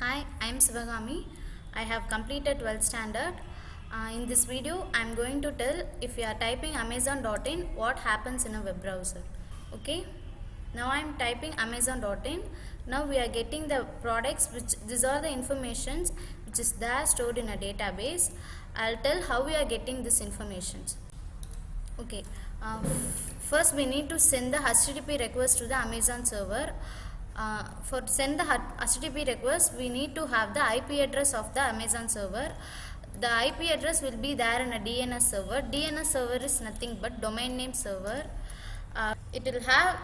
Hi, I am Sivagami. I have completed 12th standard. In this video, I am going to tell if you are typing amazon.in what happens in a web browser. Okay. Now I am typing amazon.in. Now we are getting the products which these are the informations which is there stored in a database. I'll tell how we are getting this information. Okay. First we need to send the HTTP request to the Amazon server. For send the HTTP request, we need to have the IP address of the Amazon server. The IP address will be there in a DNS server. DNS server is nothing but domain name server. It will have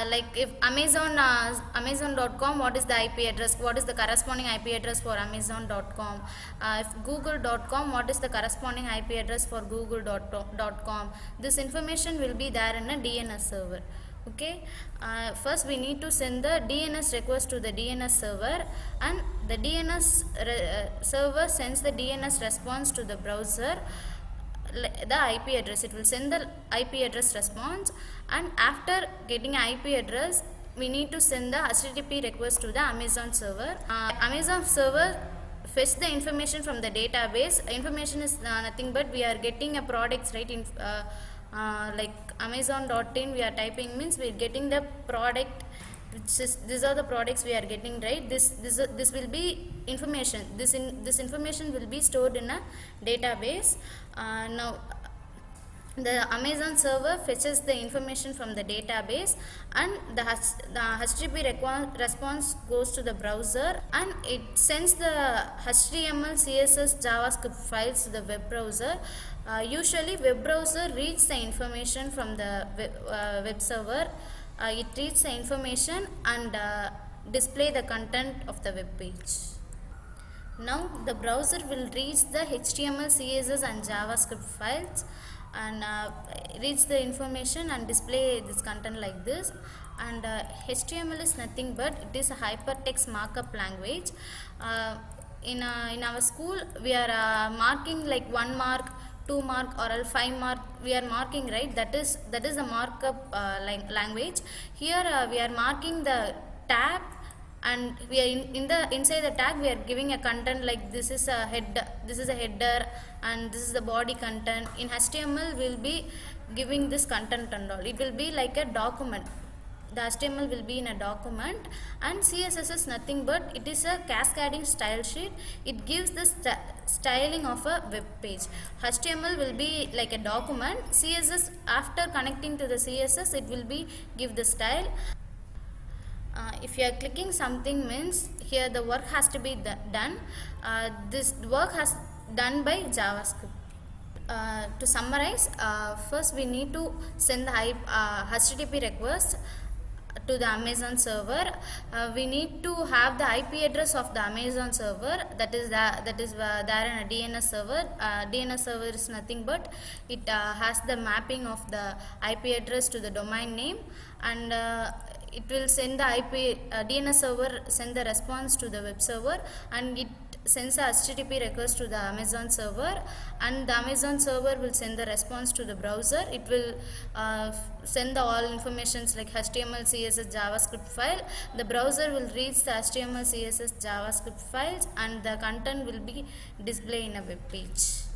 like if amazon.com, what is the IP address, what is the corresponding IP address for amazon.com. If google.com, what is the corresponding IP address for google.com. This information will be there in a DNS server. Okay. First we need to send the DNS request to the DNS server, and the DNS server sends the DNS response to the browser, the IP address. It will send the IP address response, and after getting IP address we need to send the HTTP request to the Amazon server. Amazon server fetch the information from the database. Information is nothing but we are getting a products, right? Like amazon.in we are typing means we are getting the product which is these are the products we are getting, right? This will be information. This information will be stored in a database. Now the Amazon server fetches the information from the database, and the HTTP response goes to the browser, and it sends the HTML, CSS, JavaScript files to the web browser. Usually web browser reads the information from the web server. It reads the information and display the content of the web page. Now the browser will read the HTML, CSS and JavaScript files and reads the information and display this content like this. And HTML is nothing but it is a hypertext markup language. In our school we are marking like 1 mark, 2 mark or 5 mark we are marking, right? That is a markup language. Here we are marking the tag, and we are inside the tag we are giving a content like this is a header and this is the body content. In HTML we will be giving this content and all. It will be like a document. The HTML will be in a document, and CSS is nothing but it is a cascading style sheet. It gives the styling of a web page. HTML will be like a document. CSS, after connecting to the CSS, it will be give the style. If you are clicking something means here the work has to be done. This work has done by JavaScript. To summarize, first we need to send the HTTP request to the Amazon server. We need to have the IP address of the Amazon server, that is there in a DNS server. DNS server is nothing but it has the mapping of the IP address to the domain name, and it will send the DNS server send the response to the web server, and it sends a HTTP request to the Amazon server, and the Amazon server will send the response to the browser. It will send the all informations like HTML, CSS, JavaScript file. The browser will read the HTML, CSS, JavaScript files, and the content will be displayed in a web page.